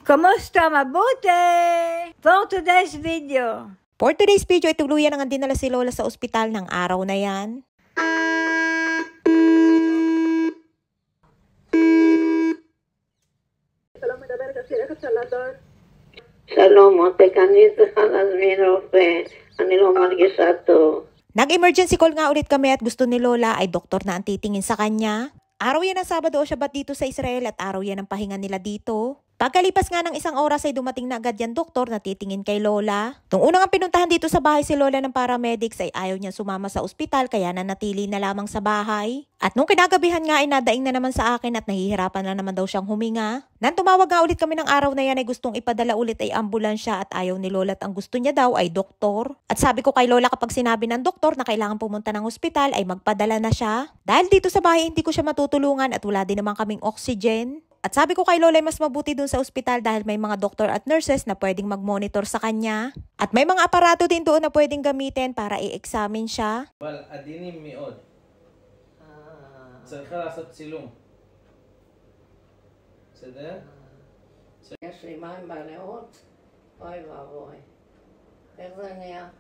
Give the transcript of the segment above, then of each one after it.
Kamusta? Mabuti? For today's video. For today's video, tuluyan na nga dinala si Lola sa ospital ng araw na yan. Salamat, kanito halas minope, anilo margisato. Nag-emergency call nga ulit kami at gusto ni Lola ay doktor na ang titingin sa kanya. Araw yan ng Sabado o Shabbat dito sa Israel at araw yan ng pahinga nila dito. Pagkalipas nga ng isang oras ay dumating na agad yan doktor na titingin kay Lola. Nung unang ang pinuntahan dito sa bahay si Lola ng paramedics ay ayaw niya sumama sa ospital kaya nanatili na lamang sa bahay. At nung kinagabihan nga ay nadaing na naman sa akin at nahihirapan na naman daw siyang huminga. Nang tumawag nga ulit kami ng araw na yan ay gustong ipadala ulit ay ambulansya at ayaw ni Lola at ang gusto niya daw ay doktor. At sabi ko kay Lola kapag sinabi ng doktor na kailangan pumunta ng ospital ay magpadala na siya. Dahil dito sa bahay hindi ko siya matutulungan at wala din naman kaming oxygen. At sabi ko kay Lola mas mabuti dun sa ospital dahil may mga doktor at nurses na pwedeng mag-monitor sa kanya. At may mga aparato din doon na pwedeng gamitin para i-examine siya. אבל עדינים מאוד. צריכה לעשות צילום. בסדר? יש לי מים בריאות? אוי ואבוי. איך זה נהיה?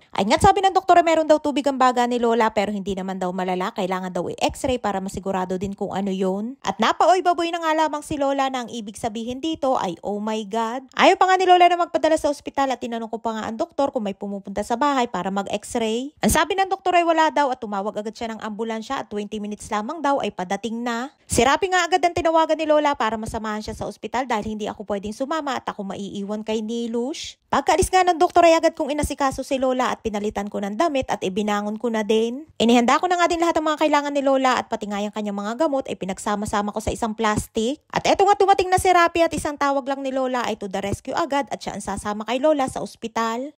Ay nga't sabi ng doktor meron daw tubig ang baga ni Lola pero hindi naman daw malala. Kailangan daw i-x-ray para masigurado din kung ano yun. At napaoy-baboy na nga lamang si Lola na ang ibig sabihin dito ay oh my God. Ayaw pa nga ni Lola na magpadala sa ospital at tinanong ko pa nga ang doktor kung may pumupunta sa bahay para mag-x-ray. Ang sabi ng doktor ay wala daw at tumawag agad siya ng ambulansya at 20 minutes lamang daw ay padating na. Si Rapi nga agad ang tinawagan ni Lola para masamahan siya sa ospital dahil hindi ako pwedeng sumama at ako maiiwan kay Nilush. Pagkaalis nga ng doktor ay agad kong inasikaso si Lola at pinalitan ko ng damit at ibinangon ko na din. Inihanda ko na nga din lahat ng mga kailangan ni Lola at pati nga yung kanyang mga gamot ay pinagsama-sama ko sa isang plastic. At eto nga dumating na si Rapi at isang tawag lang ni Lola ay to the rescue agad at siya ang sasama kay Lola sa ospital.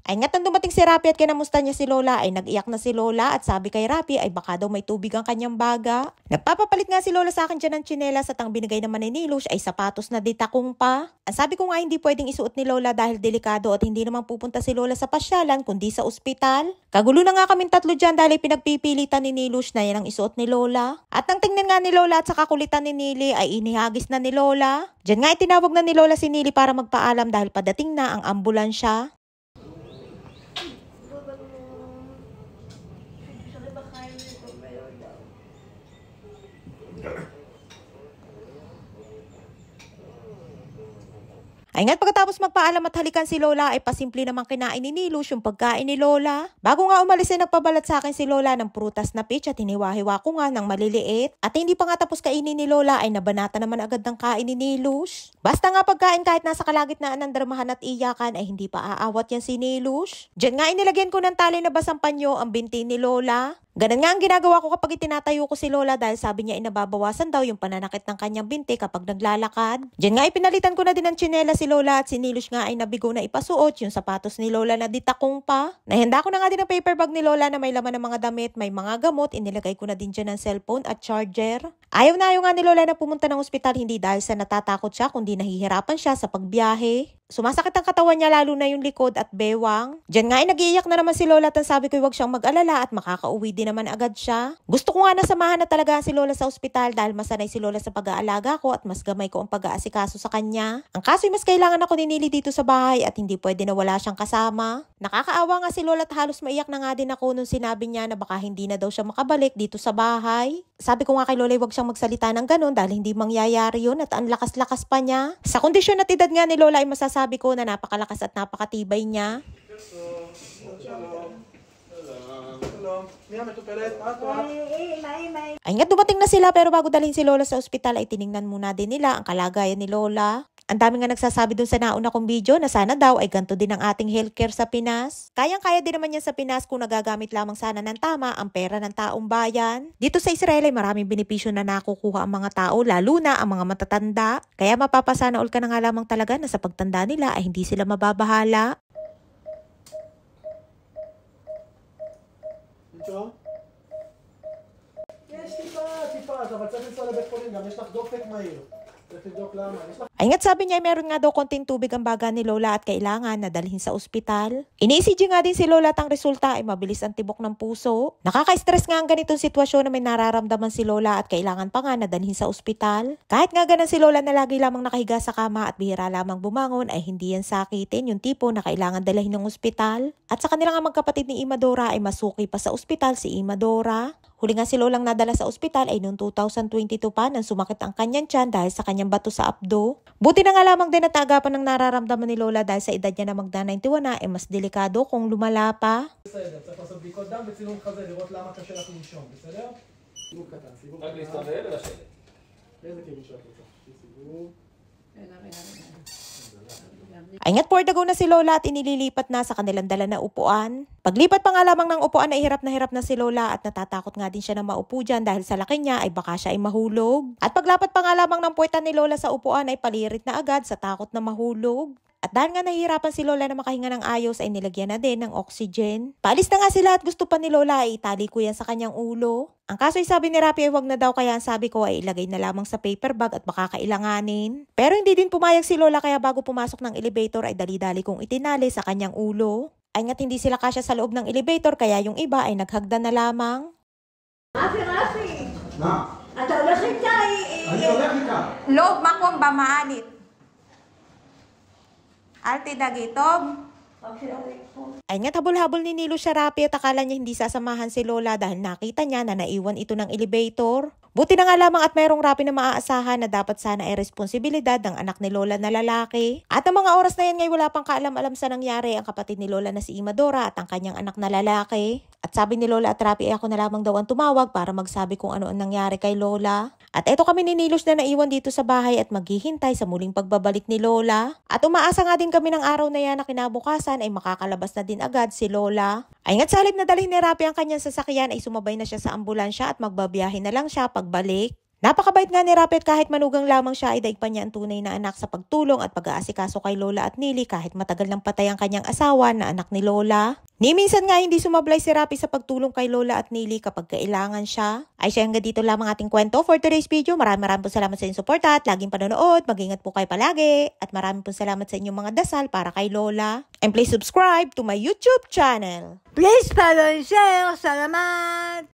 Ay nga't nang dumating si Rapi at kinamusta niya si Lola ay nag-iyak na si Lola at sabi kay Rapi ay baka daw may tubig ang kanyang baga. Nagpapapalit nga si Lola sa akin dyan ng tsinelas at ang binigay naman ni Nilush ay sapatos na ditakong pa. Ang sabi ko nga hindi pwedeng isuot ni Lola dahil delikado at hindi naman pupunta si Lola sa pasyalan kundi sa ospital. Kagulo na nga kaming tatlo dyan dahil pinagpipilitan ni Nilush na yan ang isuot ni Lola. At nang tingnan nga ni Lola at sa kakulitan ni Nili ay inihagis na ni Lola. Dyan nga itinawag na ni Lola si Nili para magpaalam dahil padating na ang ambulansya. Ay nga't pagkatapos magpaalam at halikan si Lola ay pasimple namang kinain ni Nilush yung pagkain ni Lola. Bago nga umalis ay nagpabalat sa akin si Lola ng prutas na peach at hiniwa-hiwa ko nga ng maliliit. At hindi pa nga tapos kainin ni Lola ay nabanata naman agad ng kain ni Nilush. Basta nga pagkain kahit nasa kalagitnaan ng dramahan at iyakan ay hindi pa aawat yan si Nilush. Diyan nga inilagyan ko ng tali na basang panyo ang binti ni Lola. Ganun nga ang ginagawa ko kapag itinatayo ko si Lola dahil sabi niya inababawasan daw yung pananakit ng kanyang binti kapag naglalakad. Diyan nga ipinalitan ko na din ng tsinela si Lola at si Nilush nga ay nabigo na ipasuot yung sapatos ni Lola na ditakong pa. Nahanda ko na nga din ang paper bag ni Lola na may laman ng mga damit, may mga gamot, inilagay ko na din dyan ng cellphone at charger. Ayaw na ayaw nga ni Lola na pumunta ng ospital hindi dahil sa natatakot siya kundi nahihirapan siya sa pagbiyahe. Sumasakit ang katawan niya lalo na yung likod at bewang. Diyan nga ay nag-iiyak na naman si Lola at sabi ko huwag siyang mag-alala at makakauwi din naman agad siya. Gusto ko nga nasamahan na talaga si Lola sa ospital dahil masanay si Lola sa pag-aalaga ko at mas gamay ko ang pag-aasikaso sa kanya. Ang kaso ay mas kailangan ako ni Nili dito sa bahay at hindi pwede na wala siyang kasama. Nakakaawa nga si Lola at halos maiyak na nga din ako nung sinabi niya na baka hindi na daw siya makabalik dito sa bahay. Sabi ko nga kay Lola huwag siyang magsalita ng ganun dahil hindi mangyayari yun at ang lakas-lakas pa niya. Sa kondisyon at edad nga ni Lola ay masasabi ko na napakalakas at napakatibay niya. Ay nga dumating na sila pero bago dalhin si Lola sa ospital ay tiningnan muna din nila ang kalagayan ni Lola. Ang dami nga nagsasabi dun sa nauna kong video na sana daw ay ganito din ang ating healthcare sa Pinas. Kayang-kaya din naman yan sa Pinas kung nagagamit lamang sana ng tama ang pera ng taong bayan. Dito sa Israel ay maraming benepisyo na nakukuha ang mga tao lalo na ang mga matatanda. Kaya mapapasana all ka na nga lamang talaga na sa pagtanda nila ay hindi sila mababahala. יש טיפה, אבל צריך לנסוע לבית חולים, גם יש לך דופק מהיר. צריך לבדוק למה. Ay nga't sabi niya meron nga daw konting tubig ang baga ni Lola at kailangan na dalhin sa ospital. Ini-ECG nga din si Lola at ang resulta ay mabilis ang tibok ng puso. Nakaka-stress nga ang ganitong sitwasyon na may nararamdaman si Lola at kailangan pa nga na dalhin sa ospital. Kahit nga ganun si Lola na lagi lamang nakahiga sa kama at bihira lamang bumangon ay hindi yan sakitin, yung tipo na kailangan dalhin ng ospital. At sa kanila nga magkapatid ni Imadora ay masuki pa sa ospital si Imadora. Huli nga si Lolang nadala sa ospital ay noong 2022 pa nang sumakit ang kanyang tiyan dahil sa kanyang bato sa abdo. Buti na nga lamang din at agapan ng nararamdaman ni Lola dahil sa edad niya na magda 91 na ay mas delikado kung lumala pa. בסדר, צריך לעשות בדיקות דם וצילום חזה, לראות למה קשה לך לנשום, בסדר? סיבוב קטן, סיבוב רק להסתובב ולשבת. באיזה כיוון שאת רוצה? סיבוב. Ay nga't for the go na si Lola at inililipat na sa kanilang dala na upuan. Paglipat pa nga lamang ng upuan ay hirap na si Lola at natatakot nga din siya na maupo dyan dahil sa laki niya ay baka siya ay mahulog. At paglapat pa nga lamang ng puwetan ni Lola sa upuan ay palirit na agad sa takot na mahulog. At dahil nga nahihirapan si Lola na makahinga ng ayos ay nilagyan na din ng oxygen. Paalis na nga sila at gusto pa ni Lola ay itali ko yan sa kanyang ulo. Ang kaso ay sabi ni Rapi ay wag na daw kaya ang sabi ko ay ilagay na lamang sa paper bag at baka kailanganin. Pero hindi din pumayag si Lola kaya bago pumasok ng elevator ay dali-dali kong itinali sa kanyang ulo. Ay nga't hindi sila kasya sa loob ng elevator kaya yung iba ay naghagdan na lamang. רפי, מה? אתה הולך איתה? אני הולך איתה. Loob makom ba maalit? Arte dagitob. Ay nga't habol-habol ni Nilo siya Rapi at akala niya hindi sasamahan si Lola dahil nakita niya na naiwan ito ng elevator. Buti na nga lamang at mayroong Rapi na maaasahan na dapat sana ay responsibilidad ng anak ni Lola na lalaki. At ang mga oras na yan ngay wala pang kaalam-alam sa nangyari ang kapatid ni Lola na si Imadora at ang kanyang anak na lalaki. At sabi ni Lola at Rapi ay ako na lamang daw ang tumawag para magsabi kung ano ang nangyari kay Lola. At eto kami ni Nilos na naiwan dito sa bahay at maghihintay sa muling pagbabalik ni Lola. At umaasa nga din kami ng araw na yan na kinabukasan ay makakalabas na din agad si Lola. Ay nga't sa halip na dalhin ni Rapi ang kanyang sasakyan ay sumabay na siya sa ambulansya at magbabiyahe na lang siya pagbalik. Napakabait nga ni Rapi at kahit manugang lamang siya ay daig pa niya ang tunay na anak sa pagtulong at pag-aasikaso kay Lola at Nili kahit matagal nang patay ang kanyang asawa na anak ni Lola. Ni minsan nga hindi sumablay si Rapi sa pagtulong kay Lola at Nili kapag kailangan siya. Ay siya hanggang dito lamang ating kwento for today's video. Maraming po salamat sa inyong suporta at laging panonood. Mag-ingat po kayo palagi. At maraming po salamat sa inyong mga dasal para kay Lola. And please subscribe to my YouTube channel. Please follow and share. Salamat!